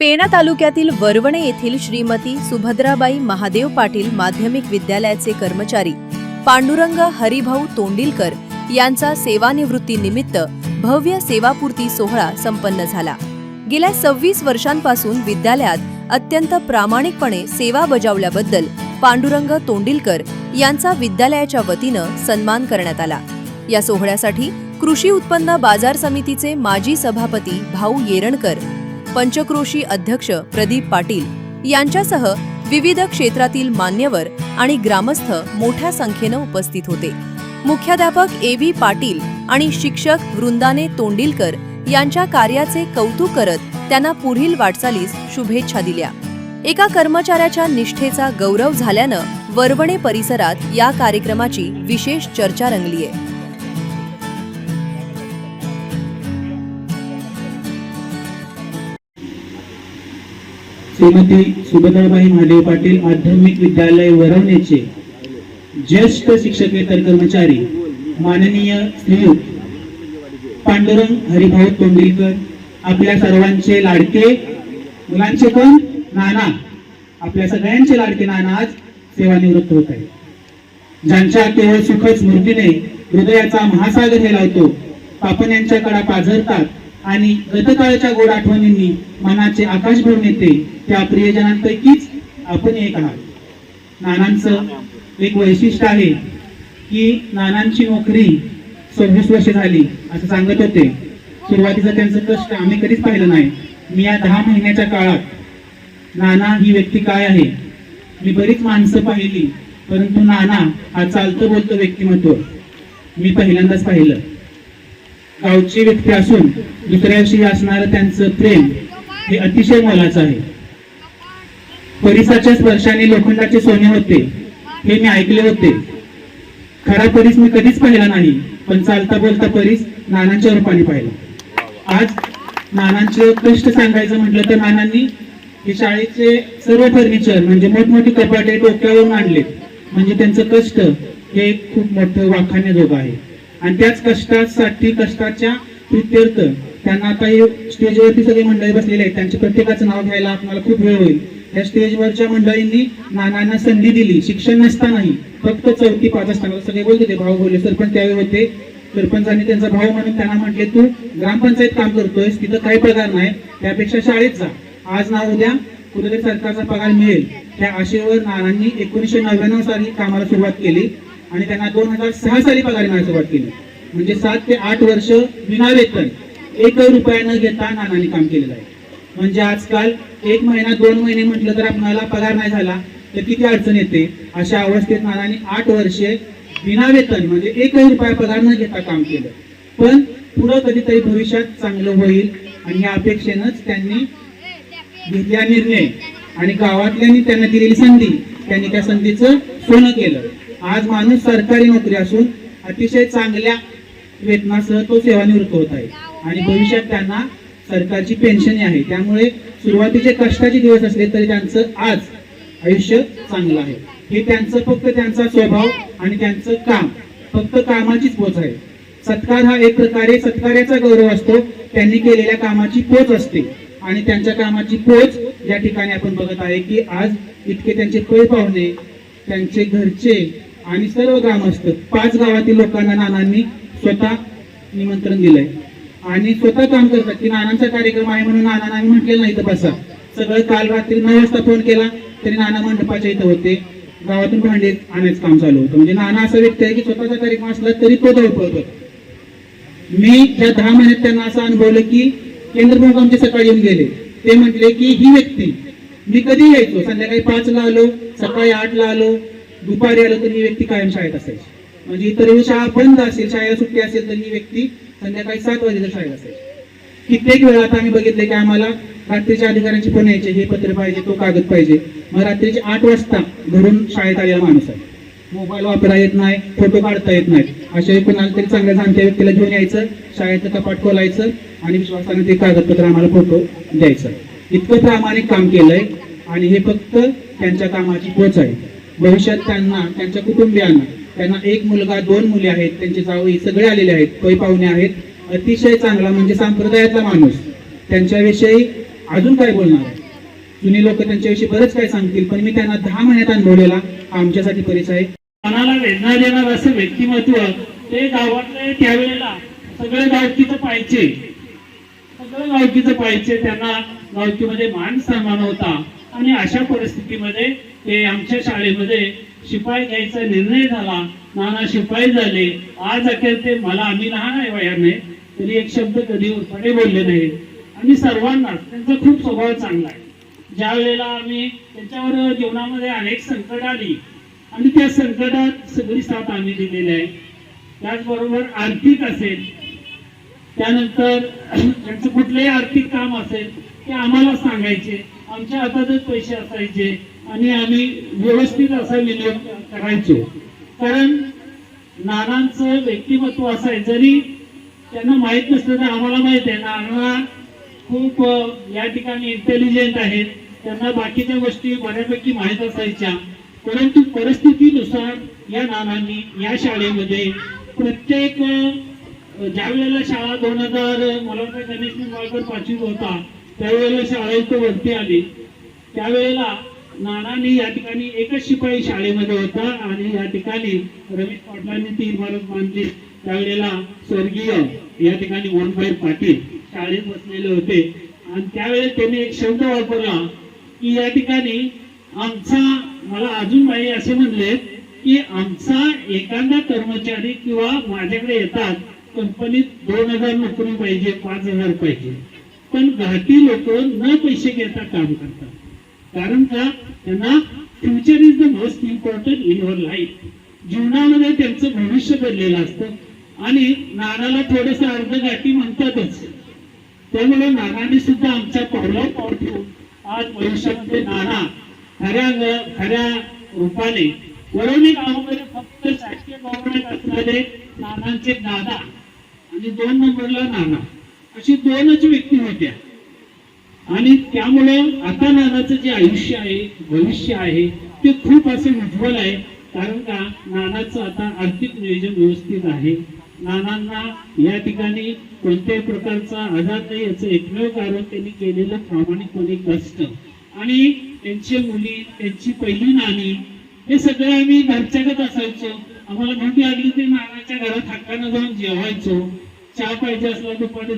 पेणा तालुक्यातील वरवणे येथील श्रीमती सुभद्राबाई महादेव पाटील माध्यमिक विद्यालयाचे कर्मचारी पांडुरंग हरिभाऊ तोंडिलकर यांचा सेवानिवृत्तीनिमित्त भव्य सेवापूर्ती सोहळा संपन्न झाला। गेल्या 26 वर्षांपासून विद्यालयात अत्यंत प्रामाणिकपणे सेवा बजावल्याबद्दल पांडुरंग तोंडिलकर यांचा विद्यालयाच्या वतीनं सन्मान करण्यात आला। या सोहळ्यासाठी कृषी उत्पन्न बाजार समितीचे माजी सभापती भाऊ येरणकर, पंचक्रोशी अध्यक्ष प्रदीप पाटील यांच्यासह विविध क्षेत्रातील मान्यवर आणि ग्रामस्थ मोठ्या संख्येने उपस्थित होते। मुख्याध्यापक ए.व्ही. पाटील आणि शिक्षक वृंदाने तोंडिलकर यांच्या कार्याचे कौतुक करत त्यांना पुढील वाटचालीस शुभेच्छा दिल्या। एका कर्मचाऱ्याच्या निष्ठेचा गौरव झाल्यानं वरवणे परिसरात या कार्यक्रमाची विशेष चर्चा रंगली आहे। श्रीमती सुभद्राबाई महादेव पाटील माध्यमिक विद्यालय वरवणेचे ज्येष्ठ शिक्षकेतर कर्मचारी माननीय श्रीयुत पांडुरंग हरिभाऊ तोंडिलकर, आपल्या सर्वांचे लाडके, मुलांचे पण नाना, आपल्या सगळ्यांचे लाडके नाना आज सेवानिवृत्त होत आहे। ज्यांच्या केवळ सुखद स्मृतीने हृदयाचा महासागर हेलावतो, पापण्यांच्या कडा पाझरतात आणि गतकाळच्या गोड आठवणींनी मनाचे आकाश भरून येते, त्या प्रियजनांपैकीच आपण एक आहात। नानांचं एक वैशिष्ट्य आहे की नानांची नोकरी 26 वर्ष झाली असं सांगत होते। सुरुवातीचं त्यांचं कष्ट आम्ही कधीच पाहिलं नाही। मी या 10 महिन्याच्या काळात नाना ही व्यक्ती काय आहे, मी बरीच माणसं पाहिली, परंतु नाना हा चालतं बोलतं व्यक्तिमत्व मी पहिल्यांदाच पाहिलं। गावची व्यक्ती असून दुसऱ्याविषयी असणारं त्यांचं प्रेम हे अतिशय मोलाचं आहे। परिसाच्या स्पर्शाने लोखंडाचे सोने होते हे मी ऐकले होते। खरा परीस मी कधीच पाहिला नाही, पण चालता बोलता परीस नानांच्या रूपाने पाहिला। आज नानांचे कष्ट सांगायचं म्हटलं तर नानांनी हे शाळेचे सर्व फर्निचर म्हणजे मोठमोठी कपाटे डोक्यावरून आणले, म्हणजे त्यांचं कष्ट हे खूप मोठं वाखाणण्याजोगं आहे। आणि त्याच कष्टासाठी कष्टाच्या प्रित्यर्थ त्यांना आता स्टेजवरती सगळे मंडळी बसलेले आहेत, त्यांच्या प्रत्येकाचं नाव घ्यायला आपल्याला खूप वेळ होईल। त्या स्टेजवरच्या मंडळींनी नानांना संधी दिली, शिक्षण नसतानाही, फक्त 4थी 5 असताना सगळे बोलते ते भाऊ बोलले, सरपंच त्यावेळी होते, सरपंचांनी त्यांचा भाऊ म्हणून त्यांना म्हटले तू ग्रामपंचायत काम करतोयस, तिथं काही पगार नाही, त्यापेक्षा शाळेत जा, आज ना उद्या कुठेतरी सरकारचा पगार मिळेल। त्या आशेवर नानांनी 1999 साली कामाला सुरुवात केली आणि त्यांना 2006 साली पगार मिळायला सुरुवात केली। म्हणजे 7 ते 8 वर्ष विना वेतन 1 रुपया न घेता नानांनी काम केलेलं आहे। म्हणजे आजकाल 1 महिना 2 महिने म्हटलं तर आपल्याला पगार नाही झाला तर किती अडचण येते। अशा अवस्थेत नानांनी 8 वर्षे विना वेतन म्हणजे 1 रुपया पगार न घेता काम केलं। पण पुढे कधीतरी भविष्यात चांगलं होईल आणि या अपेक्षेनंच त्यांनी घेतलेला निर्णय आणि गावातल्यांनी त्यांना दिलेली संधी, त्यांनी त्या संधीचं सोनं केलं। आज माणूस सरकारी नोकरी असून अतिशय चांगल्या वेतनासह तो सेवानिवृत्त होत आहे आणि भविष्यात त्यांना सरकारची पेन्शन आहे। त्यामुळे सुरुवातीचे कष्टाचे दिवस असले तरी त्यांचं आज आयुष्य चांगलं आहे। हे त्यांचं फक्त त्यांचा स्वभाव आणि त्यांचं काम, फक्त कामाचीच पोच आहे। सत्कार हा एक प्रकारे सत्कार्याचा गौरव असतो, त्यांनी केलेल्या कामाची पोच असते आणि त्यांच्या कामाची पोच या ठिकाणी आपण बघत आहे की आज इतके त्यांचे पै पाहुणे, त्यांचे घरचे आणि सर्व ग्रामस्थ 5 गावातील लोकांना नानांनी स्वतः निमंत्रण दिलंय आणि स्वतः काम करतात की नानांचा कार्यक्रम आहे म्हणून नानांना आम्ही म्हटलेलं नाही तर बसा। सगळं काल रात्री 9 वाजता फोन केला तरी नाना मंडपाच्या इथं होते, गावातून भांडे आणायचं काम चालू होतं। म्हणजे नाना असा व्यक्ती आहे की स्वतःचा कार्यक्रम असला तरी तो धावपळतो। मी या 10 महिन्यात त्यांना असं अनुभवलं की केंद्र प्रमुख आमचे सकाळी येऊन गेले, ते म्हटले की ही व्यक्ती, मी कधी यायचो, संध्याकाळी 5ला आलो, सकाळी 8ला आलो, दुपारी आलो तर ही व्यक्ती कायम शाळेत असायची। म्हणजे इतर शाळा बंद असेल, शाळेला सुट्टी असेल तर ही व्यक्ती संध्याकाळी 7 वाजेला शाळेत असायची। कित्येक वेळा आता आम्ही बघितले की आम्हाला रात्रीच्या अधिकाऱ्यांची फोन यायचे, हे पत्र पाहिजे, तो कागद पाहिजे। मग रात्रीचे 8 वाजता घरून शाळेत आलेला माणूस आहे, मोबाईल वापरा येत नाही, फोटो काढता येत नाही, अशा कोणाला तरी चांगल्या जाणत्या व्यक्तीला घेऊन यायचं, शाळेचं कपाट खोलायचं आणि विश्वासाने ते कागदपत्र आम्हाला फोटो द्यायचं। इतकं प्रामाणिक काम केलंय आणि हे फक्त त्यांच्या कामाची पोच आहे। भविष्यात त्यांना, त्यांच्या कुटुंबियांना, त्यांना 1 मुलगा 2 मुली आहेत, त्यांचे जावई सगळे आलेले आहेत, पै पाहुणे आहेत, अतिशय चांगला म्हणजे संप्रदायातला माणूस। त्यांच्याविषयी अजून काय बोलणार आहे. जुनी लोक त्यांच्याविषयी बरंच काय सांगतील, पण मी त्यांना 10 महिन्यात अनुभवलेला हा आमच्यासाठी परिचय आहे. मनाला वेदना देणार असं व्यक्तिमत्व ते गावातले त्यावेळेला सगळे गावकीचं पाहिजे, सगळं गावकीचं पाहिजे. त्यांना गावकीमध्ये मान सन्मान होता आणि अशा परिस्थितीमध्ये ते आमच्या शाळेमध्ये शिपाई घ्यायचा निर्णय झाला. नाना शिपाई झाले. आज अखेर ते मला, आम्ही लहान आहे वयाने, तरी एक शब्द कधी उरपणे बोलले नाही. आणि सर्वांनाच त्यांचा खूप स्वभाव चांगला आहे. ज्या वेळेला आम्ही त्यांच्यावर जीवनामध्ये अनेक संकट आली आणि त्या संकटात सगळी साथ आम्ही दिलेली आहे. त्याचबरोबर आर्थिक असेल, त्यानंतर त्यांचं कुठलंही आर्थिक काम असेल ते आम्हाला सांगायचे. आमच्या हातातच पैसे असायचे आणि आम्ही व्यवस्थित असा विनियोग करायचो. कारण नानांचं व्यक्तिमत्व असं आहे, जरी त्यांना माहीत नसलं तर आम्हाला माहित आहे नाना खूप या ठिकाणी इंटेलिजंट आहेत. त्यांना बाकीच्या गोष्टी बऱ्यापैकी माहीत असायच्या. परंतु परिस्थितीनुसार या नानांनी या शाळेमध्ये प्रत्येक ज्या वेळेला शाळा 2000 मला वाटतं गणेश निंबाळकर 5वीत होता त्यावेळेला शाळा इथं वरती आली. त्यावेळेला नानांनी या ठिकाणी एकच शिपाई शाळेमध्ये होता आणि या ठिकाणी रमेश पाटलांनी ती इमारत बांधली. त्यावेळेला स्वर्गीय या ठिकाणी मोहनभाई पाटील शाळेत बसलेले होते आणि त्यावेळेस त्यांनी एक शब्द वापरला की या ठिकाणी आमचा, मला अजून बाई असे म्हणले की आमचा एखादा कर्मचारी किंवा माझ्याकडे येतात कंपनीत 2000 नोकरी पाहिजे, 5000 पाहिजे, पण घाटी लोक न पैसे घेता काम करतात. कारण का, त्यांना future is the most important in your life. जीवनामध्ये त्यांचं भविष्य घडलेलं असतं आणि नानाला थोडस अर्धघाटी म्हणतातच. त्यामुळे नानाने सुद्धा आमच्या पावलावर पाऊल ठेवून आज भविष्यामध्ये नाना खऱ्या रूपाने वरवणी गावामध्ये फक्त शासकीय गव्हर्नमेंट असणारे नानांचे दादा आणि 2 नंबरला नाना अशी 2च व्यक्ती होत्या. आणि त्यामुळे आता नानाचं जे आयुष्य आहे, भविष्य आहे ते खूप असे उज्ज्वल आहे. कारण का, नानाचं आता आर्थिक नियोजन व्यवस्थित आहे. नानांना या ठिकाणी कोणत्याही प्रकारचा आजार नाही याचं एकमेव कारण त्यांनी केलेलं प्रामाणिकपणे कष्ट. आणि त्यांची मुली, त्यांची पहिली नानी, हे सगळं आम्ही घरच्यागत असायचो. आम्हाला भूक लागली ते नानाच्या घरात हक्कानं जाऊन जेवायचो. चहा पाहिजे असला दुपारी